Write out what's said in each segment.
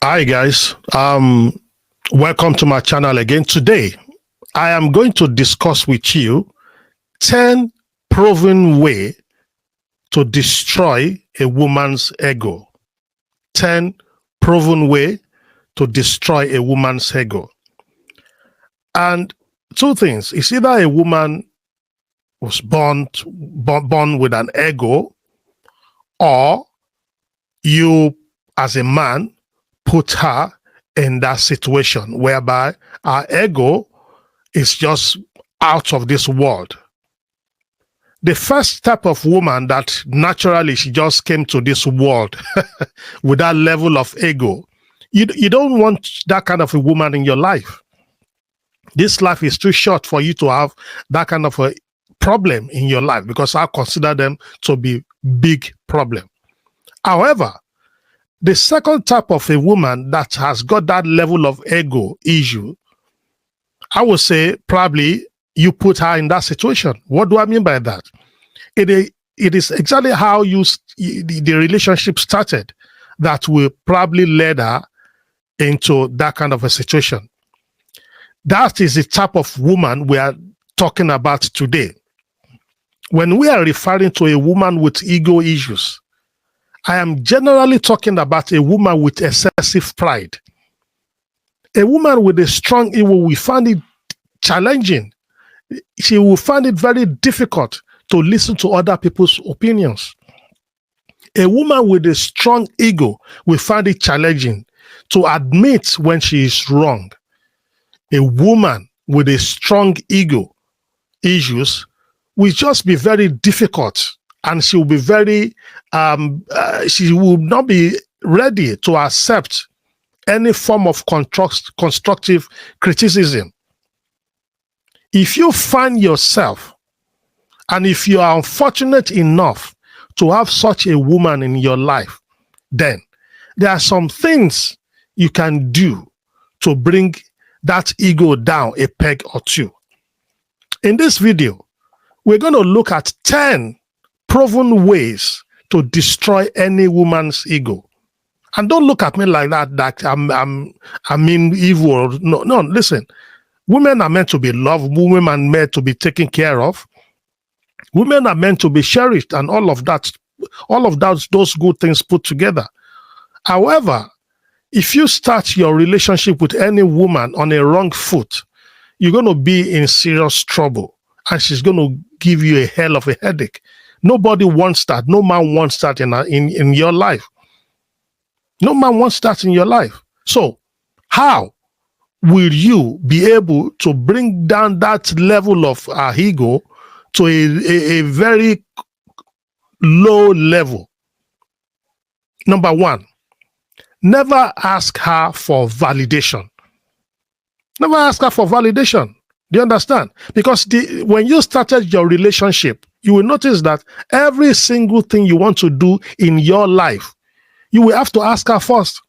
Hi guys, welcome to my channel again. Today, I am going to discuss with you 10 proven way to destroy a woman's ego. 10 proven way to destroy a woman's ego. And two things, it's either a woman was born with an ego, or you as a man put her in that situation whereby our ego is just out of this world. The first type of woman that naturally she just came to this world with that level of ego, you don't want that kind of a woman in your life. This life is too short for you to have that kind of a problem in your life, because I consider them to be big problem. However, the second type of a woman that has got that level of ego issue, I would say probably you put her in that situation. What do I mean by that? It is exactly how the relationship started that will probably lead her into that kind of a situation. That is the type of woman we are talking about today. When we are referring to a woman with ego issues, I am generally talking about a woman with excessive pride. A woman with a strong ego will find it challenging. She will find it very difficult to listen to other people's opinions. A woman with a strong ego will find it challenging to admit when she is wrong. A woman with a strong ego issues will just be very difficult, and she will be very, she will not be ready to accept any form of constructive criticism. If you find yourself, and if you are unfortunate enough to have such a woman in your life, then there are some things you can do to bring that ego down a peg or two. In this video, we're going to look at 10 proven ways to destroy any woman's ego. And don't look at me like that I mean evil. No, listen. Women are meant to be loved. Women are meant to be taken care of. Women are meant to be cherished, and all of that, those good things put together. However, if you start your relationship with any woman on a wrong foot, you're going to be in serious trouble, and she's going to give you a hell of a headache. Nobody wants that. No man wants that in your life. No man wants that in your life. So how will you be able to bring down that level of ego to a very low level? Number one, never ask her for validation. Never ask her for validation. Do you understand? Because when you started your relationship, you will notice that every single thing you want to do in your life, you will have to ask her first.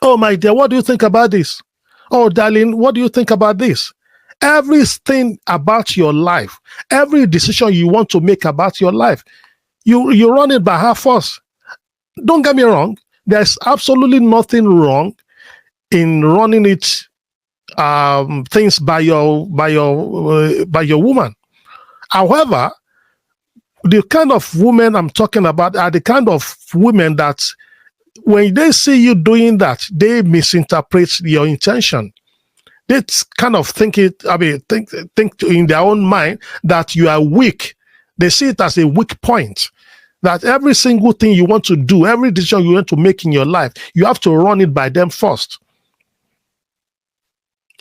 Oh, my dear, what do you think about this? Oh, darling, what do you think about this? Everything about your life, every decision you want to make about your life, you run it by her first. Don't get me wrong. There's absolutely nothing wrong in running it things by your woman. However, the kind of women I'm talking about are the kind of women that when they see you doing that, they misinterpret your intention. They kind of think in their own mind that you are weak. They see it as a weak point. That every single thing you want to do, every decision you want to make in your life, you have to run it by them first.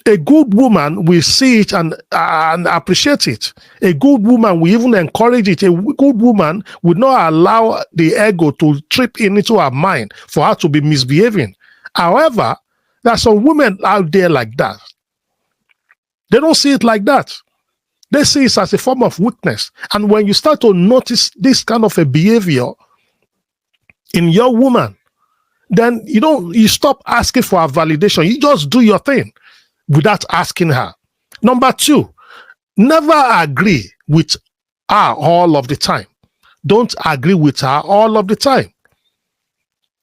A good woman will see it and appreciate it. A good woman will even encourage it. A good woman would not allow the ego to trip into her mind for her to be misbehaving. However, there are some women out there like that. They don't see it like that. They see it as a form of weakness. And when you start to notice this kind of a behavior in your woman, then you stop asking for a validation. You just do your thing without asking her. Number two, never agree with her all of the time. Don't agree with her all of the time.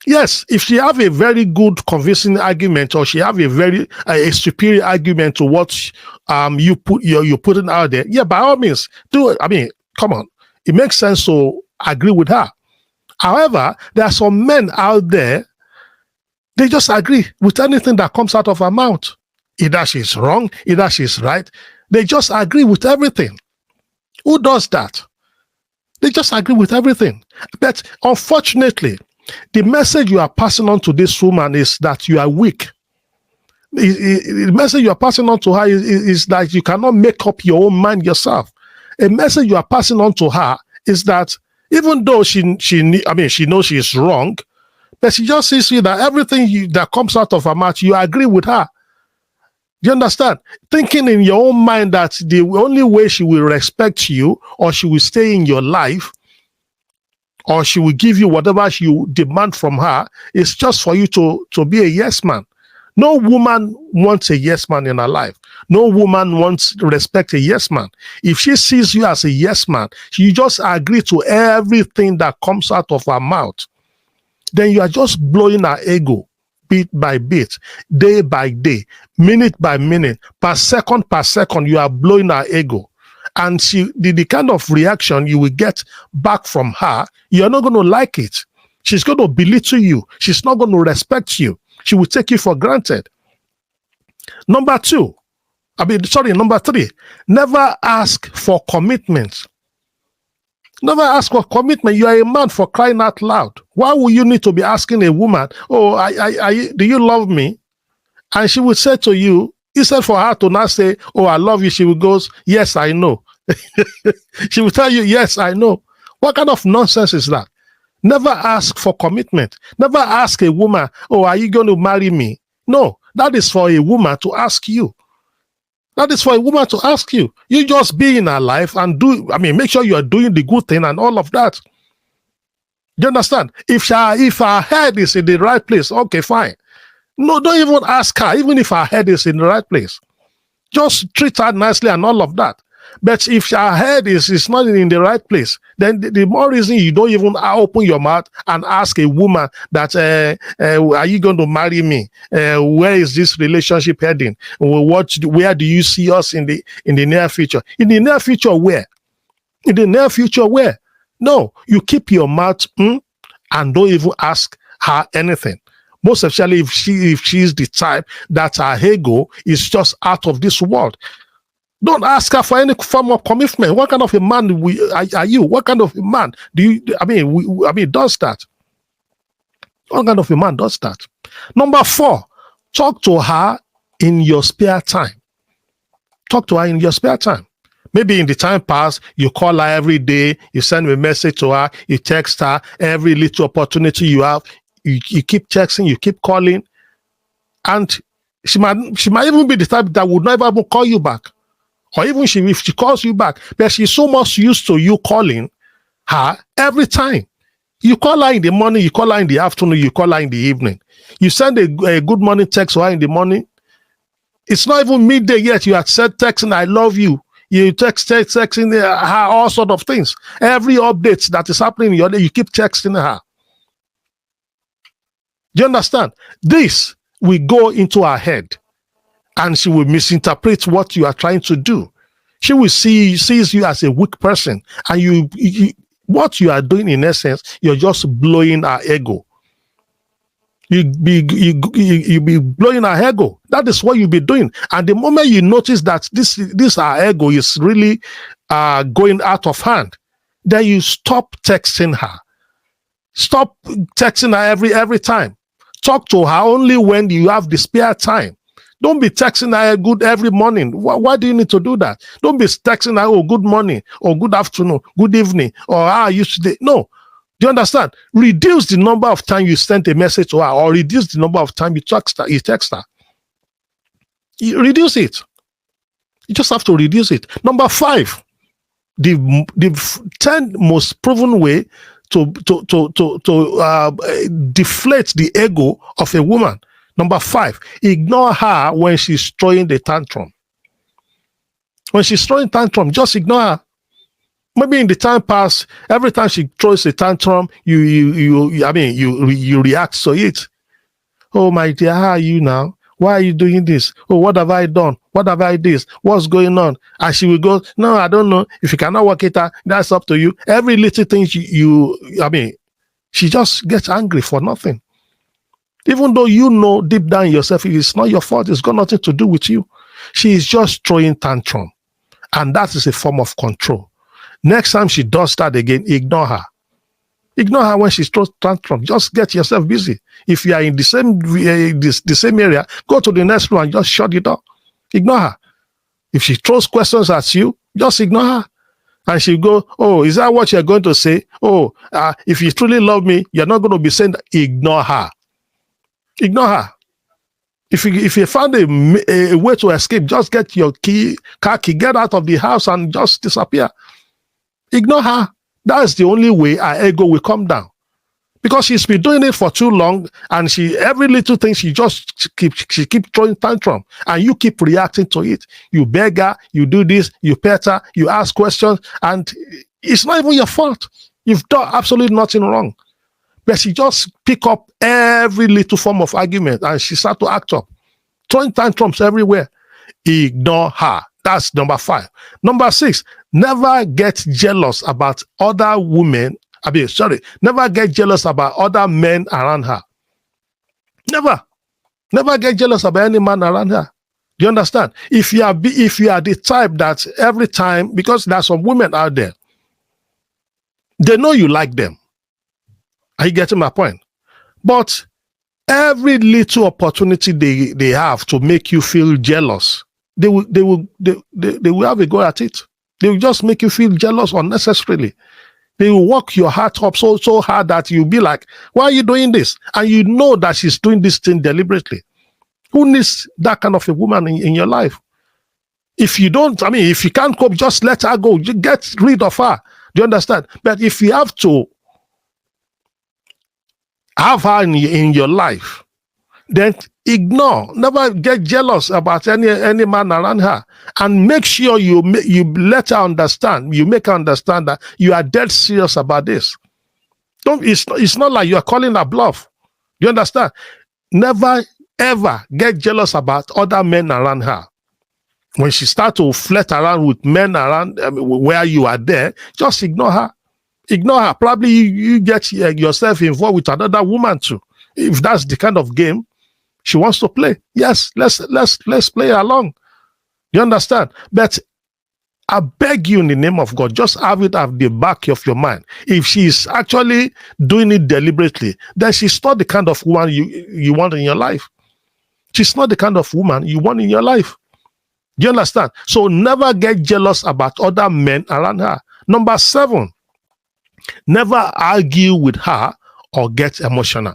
Yes, if she have a very good convincing argument, or she have a very a superior argument to what you're putting out there, yeah, by all means, do it. I mean, come on, it makes sense to agree with her. However, there are some men out there, they just agree with anything that comes out of her mouth. Either she's wrong, either she's right. They just agree with everything. Who does that? They just agree with everything. But unfortunately, the message you are passing on to this woman is that you are weak. The message you are passing on to her is that you cannot make up your own mind yourself. A message you are passing on to her is that even though she knows she is wrong, but she just sees you that everything that comes out of her mouth, you agree with her. Do you understand? Thinking in your own mind that the only way she will respect you, or she will stay in your life, or she will give you whatever you demand from her, is just for you to be a yes man. No woman wants a yes man in her life. No woman wants to respect a yes man. If she sees you as a yes man, she just agree to everything that comes out of her mouth. Then you are just blowing her ego bit by bit, day by day, minute by minute, per second, you are blowing her ego. And the kind of reaction you will get back from her, you're not going to like it. She's going to belittle you. She's not going to respect you. She will take you for granted. Number three, never ask for commitment. Never ask for commitment. You are a man, for crying out loud. Why would you need to be asking a woman, oh, do you love me? And she would say to you, instead for her to not say, oh, I love you, she will go, yes, I know. She will tell you, yes, I know. What kind of nonsense is that? Never ask for commitment. Never ask a woman, oh, are you going to marry me? No, that is for a woman to ask you. That is for a woman to ask you. You just be in her life and make sure you are doing the good thing and all of that. Do you understand? If her head is in the right place, okay, fine. No, don't even ask her, even if her head is in the right place. Just treat her nicely and all of that. But if her head is not in the right place, then the more reason you don't even open your mouth and ask a woman that, are you going to marry me? Where is this relationship heading? Where do you see us in the near future? In the near future, where? In the near future, where? No, you keep your mouth and don't even ask her anything. Most especially if she is the type that her ego is just out of this world. Don't ask her for any form of commitment. What kind of a man are you? What kind of a man do you? Does that? What kind of a man does that? Number 4, talk to her in your spare time. Talk to her in your spare time. Maybe in the time past, you call her every day, you send a message to her, you text her every little opportunity you have. You keep texting, you keep calling, and she might even be the type that would never even call you back. Or even if she calls you back, but she's so much used to you calling her every time. You call her in the morning, you call her in the afternoon, you call her in the evening. You send a good morning text to her in the morning. It's not even midday yet. You have said texting, I love you. You texting her all sort of things. Every update that is happening in your day, you keep texting her. Do you understand? This will go into her head, and she will misinterpret what you are trying to do. She will sees you as a weak person, and what you are doing in essence, you're just blowing her ego. You be blowing her ego. That is what you'll be doing. And the moment you notice that this her ego is really going out of hand, then you stop texting her. Stop texting her every time. Talk to her only when you have the spare time. Don't be texting her every morning. Why do you need to do that? Don't be texting her, oh, good morning, or good afternoon, good evening, or how are you today? No. Do you understand? Reduce the number of times you send a message to her, or reduce the number of times you text her. You reduce it. You just have to reduce it. Number 5, the 10 most proven way to deflate the ego of a woman. Number 5, ignore her when she's throwing the tantrum. When she's throwing tantrum, just ignore her. Maybe in the time past, every time she throws a tantrum, you react to it. Oh, my dear, how are you now? Why are you doing this? Oh, what have I done? What have I this? What's going on? And she will go, no, I don't know. If you cannot work it out, that's up to you. Every little thing she just gets angry for nothing. Even though you know deep down in yourself, it's not your fault. It's got nothing to do with you. She is just throwing tantrum. And that is a form of control. Next time she does that again, ignore her. Ignore her when she throws tantrum. Just get yourself busy. If you are in the same area, go to the next room and just shut it up. Ignore her. If she throws questions at you, just ignore her. And she'll go, oh, is that what you're going to say? Oh, if you truly love me, you're not going to be saying that. Ignore her. Ignore her. If you found a way to escape, just get your car key, get out of the house and just disappear. Ignore her. That's the only way our ego will come down. Because she's been doing it for too long, and every little thing she keep throwing tantrum, and you keep reacting to it. You beg her, you do this, you pet her, you ask questions, and it's not even your fault. You've done absolutely nothing wrong. But she just pick up every little form of argument, and she start to act up, throwing tantrums everywhere. Ignore her. That's number 5. Number 6, never get jealous about other women. Never get jealous about other men around her. Never get jealous about any man around her. Do you understand? If you are the type that every time, because there are some women out there, they know you like them. Are you getting my point? But every little opportunity they have to make you feel jealous, they will have a go at it. They will just make you feel jealous unnecessarily. They will work your heart up so hard that you'll be like, why are you doing this? And you know that she's doing this thing deliberately. Who needs that kind of a woman in your life? If you can't cope, just let her go. You get rid of her. Do you understand? But if you have to have her in your life, then ignore. Never get jealous about any man around her, and make sure you let her understand. You make her understand that you are dead serious about this. It's not like you are calling her bluff. You understand? Never ever get jealous about other men around her. When she starts to flirt around with men around where you are there, just ignore her. Ignore her. Probably you get yourself involved with another woman too. If that's the kind of game she wants to play, yes, let's play along. You understand? But I beg you in the name of God, just have it at the back of your mind. If she's actually doing it deliberately, then she's not the kind of woman you want in your life. She's not the kind of woman you want in your life. Do you understand? So never get jealous about other men around her. Number 7, never argue with her or get emotional.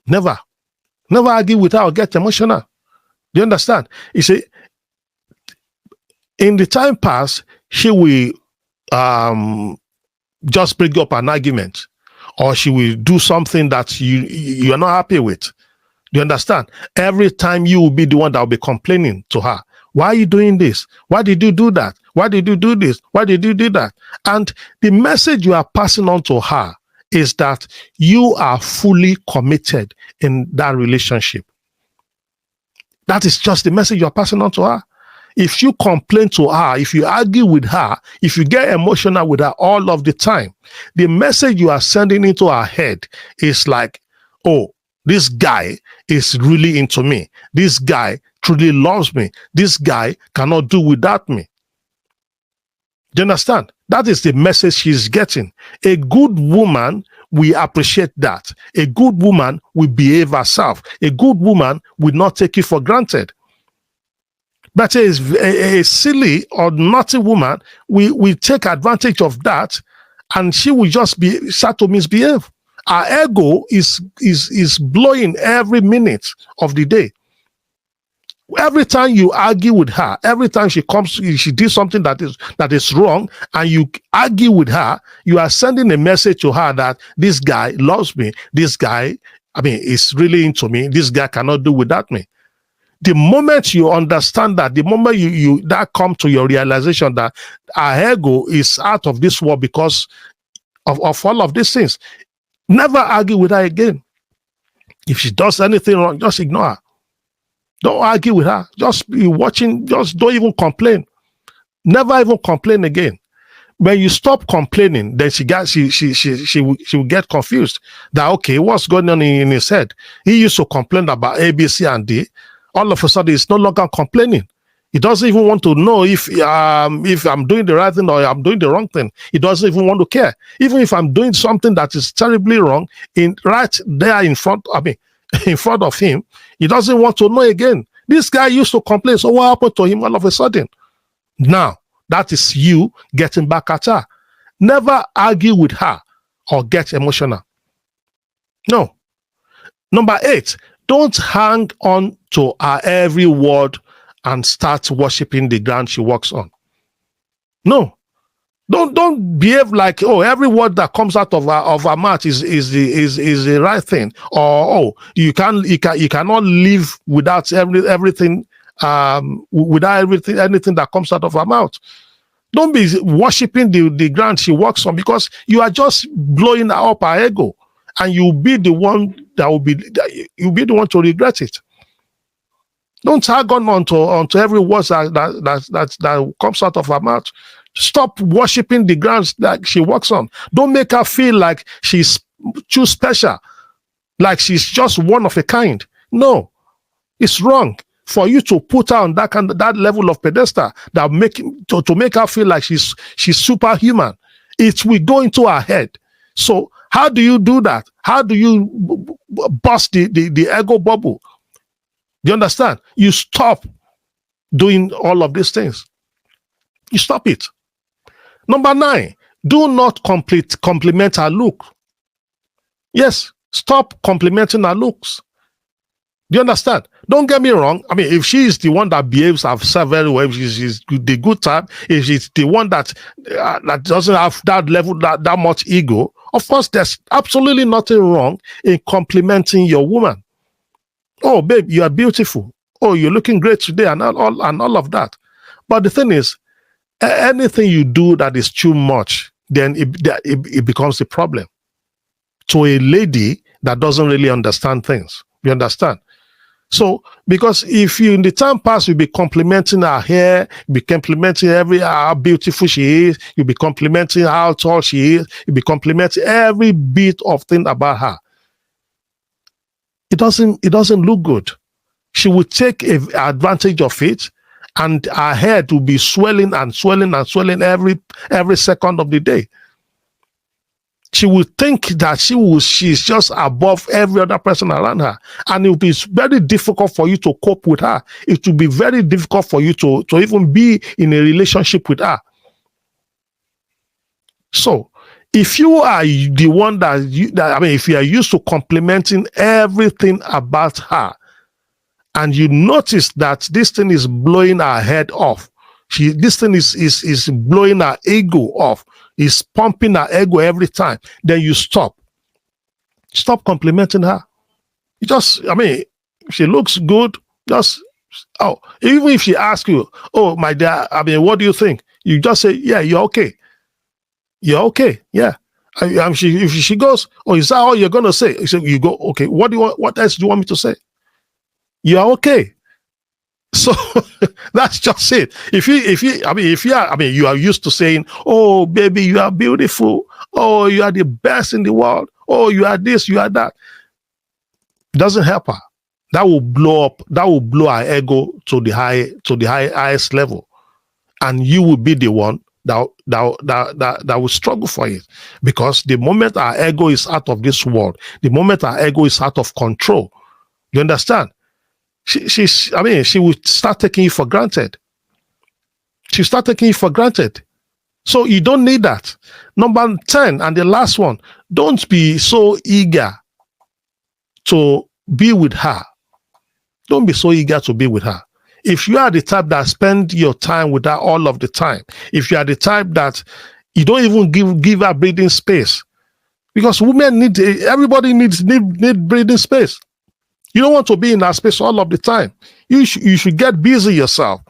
Never argue with her or get emotional. Do you understand? You see, in the time past, she will just bring up an argument, or she will do something that you are not happy with. Do you understand? Every time you will be the one that will be complaining to her. Why are you doing this? Why did you do that? Why did you do this? Why did you do that? And the message you are passing on to her is that you are fully committed in that relationship. That is just the message you're passing on to her. If you complain to her, if you argue with her, if you get emotional with her all of the time, the message you are sending into her head is like, oh, this guy is really into me. This guy truly loves me. This guy cannot do without me. Do you understand? That is the message she's getting. A good woman will appreciate that. A good woman will behave herself. A good woman will not take it for granted. But a silly or naughty woman will take advantage of that, and she will just start to misbehave. Her ego is blowing every minute of the day. Every time you argue with her, every time she did something that is wrong, and you argue with her, you are sending a message to her that this guy loves me. This guy, is really into me. This guy cannot do without me. The moment you understand that, the moment you that come to your realization that our ego is out of this world because of all of these things, never argue with her again. If she does anything wrong, just ignore her. Don't argue with her. Just be watching. Just don't even complain. Never even complain again. When you stop complaining, then she will get confused that, okay, what's going on in his head? He used to complain about A, B, C, and D. All of a sudden, he's no longer complaining. He doesn't even want to know if I'm doing the right thing or I'm doing the wrong thing. He doesn't even want to care. Even if I'm doing something that is terribly wrong, right there in front of him, he doesn't want to know again. This guy used to complain. So what happened to him all of a sudden? Now, that is you getting back at her. Never argue with her or get emotional. No. Number 8, don't hang on to her every word and start worshiping the ground she walks on. No. Don't behave like, oh, every word that comes out of her mouth is the right thing, or you cannot live without anything that comes out of her mouth. Don't be worshiping the ground she walks on, because you are just blowing her up her ego, and you'll be the one to regret it. Don't hang on to every word that comes out of her mouth. Stop worshiping the ground that she walks on. Don't make her feel like she's too special, like she's just one of a kind. No, it's wrong for you to put her on that level of pedestal that to make her feel like she's superhuman. It will go into her head. So how do you do that? How do you bust the ego bubble? Do you understand? You stop doing all of these things. You stop it. Number 9, do not compliment her look. Yes, stop complimenting her looks. Do you understand? Don't get me wrong. I mean, if she is the one that behaves herself very well, if she's the good type, if she's the one that doesn't have that level, that much ego, of course, there's absolutely nothing wrong in complimenting your woman. Oh, babe, you are beautiful. Oh, you're looking great today, and all of that. But the thing is, anything you do that is too much, then it becomes a problem to a lady that doesn't really understand things. You understand? So, because if you in the time past you'll be complimenting her hair, you'll be complimenting how beautiful she is, you'll be complimenting how tall she is, you'll be complimenting every bit of thing about her. It doesn't look good. She will take advantage of it, and her head will be swelling and swelling and swelling every second of the day. She will think that she's just above every other person around her, and it will be very difficult for you to cope with her. It will be very difficult for you to even be in a relationship with her. So, if you are the one if you are used to complimenting everything about her, and you notice that this thing is blowing her head off, this thing is blowing her ego off, is pumping her ego every time, then you stop complimenting her. You just, she looks good, even if she asks you, oh, my dear, what do you think? You just say, yeah, you're okay. You're okay, yeah. If she goes, oh, is that all you're gonna say? You go, okay, what else do you want me to say? You're okay. So that's just it. If you are used to saying, oh, baby, you are beautiful. Oh, you are the best in the world. Oh, you are this, you are that. It doesn't help her. That will blow up. That will blow her ego to the highest level, and you will be the one that will struggle for it. Because the moment our ego is out of this world, the moment our ego is out of control, you understand? She would start taking you for granted. She'll start taking you for granted. So you don't need that. Number 10, and the last one, don't be so eager to be with her. Don't be so eager to be with her. If you are the type that spend your time with her all of the time, if you are the type that you don't even give her breathing space, because everybody needs breathing space. You don't want to be in that space all of the time. You should get busy yourself.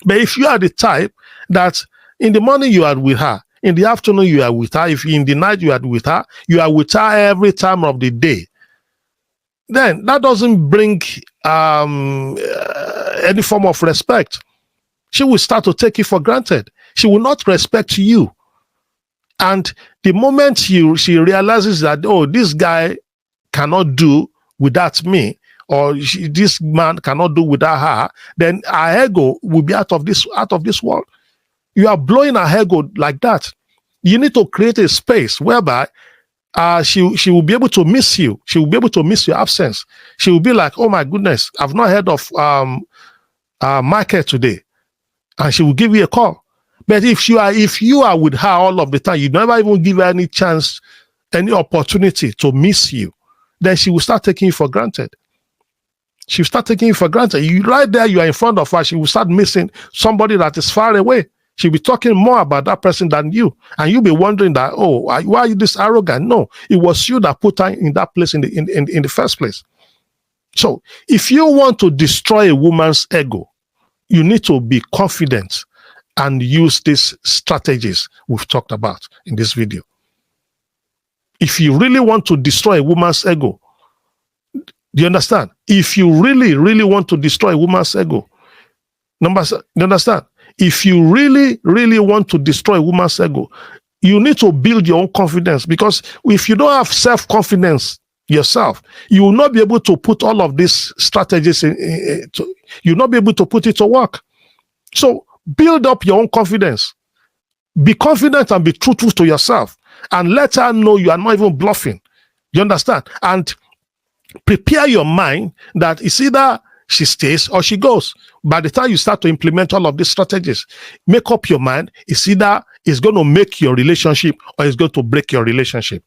But if you are the type that in the morning you are with her, in the afternoon you are with her, if in the night you are with her every time of the day, then that doesn't bring any form of respect. She will start to take you for granted. She will not respect you. And the moment she realizes that, oh, this guy cannot do without me, or this man cannot do without her, then her ego will be out of this world. You are blowing her ego like that. You need to create a space whereby she will be able to miss you. She will be able to miss your absence. She will be like, oh my goodness, I've not heard of Michael today, and she will give you a call. But if you are with her all of the time, you never even give her any chance, any opportunity to miss you, then she will start taking you for granted. She will start taking you for granted. You right there, you are in front of her, she will start missing somebody that is far away. She'll be talking more about that person than you. And you'll be wondering that, oh, why are you this arrogant? No, it was you that put her in that place in the first place. So if you want to destroy a woman's ego, you need to be confident and use these strategies we've talked about in this video. If you really want to destroy a woman's ego, do you understand? If you really, really want to destroy a woman's ego, you understand? If you really, really want to destroy a woman's ego, you need to build your own confidence, because if you don't have self-confidence yourself, you will not be able to put all of these strategies you'll not be able to put it to work. So build up your own confidence. Be confident and be truthful to yourself, and let her know you are not even bluffing. You understand? And prepare your mind that it's either she stays or she goes. By the time you start to implement all of these strategies, make up your mind. It's either it's going to make your relationship or it's going to break your relationship.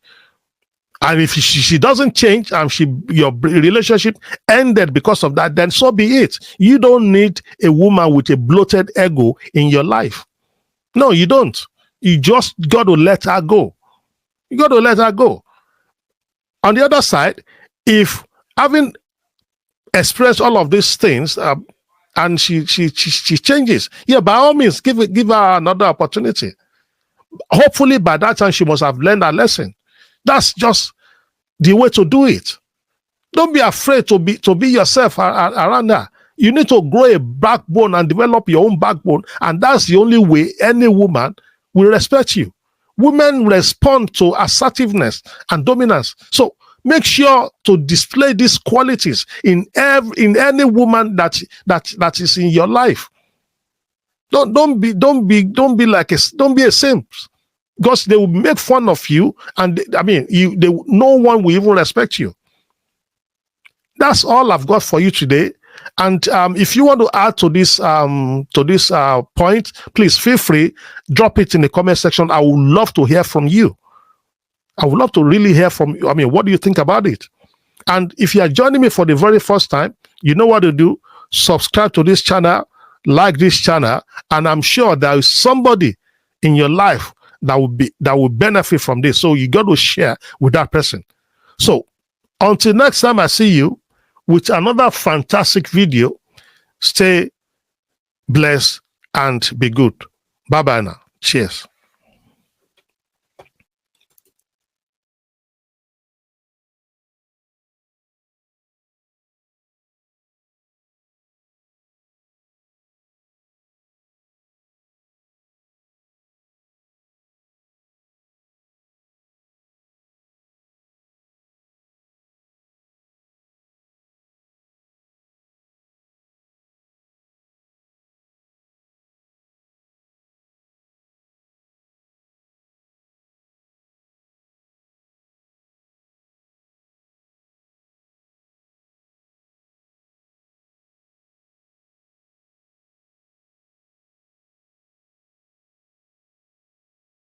And if she doesn't change and your relationship ended because of that, then so be it. You don't need a woman with a bloated ego in your life. No, you don't. You just got to let her go. You got to let her go. On the other side, if having expressed all of these things and she changes, yeah, by all means, give her another opportunity. Hopefully by that time she must have learned her lesson. That's just the way to do it. Don't be afraid to be yourself around her. You need to grow a backbone and develop your own backbone, and that's the only way any woman will respect you. Women respond to assertiveness and dominance. So make sure to display these qualities in any woman that is in your life. Don't be a simp, because they will make fun of you, and no one will even respect you. That's all I've got for you today. And if you want to add to this point, please feel free, drop it in the comment section. I would love to hear from you. I would love to really hear from you. What do you think about it? And if you are joining me for the very first time, you know what to do. Subscribe to this channel, like this channel, and I'm sure there is somebody in your life that will benefit from this. So you got to share with that person. So until next time I see you with another fantastic video, stay blessed and be good. Bye-bye now. Cheers.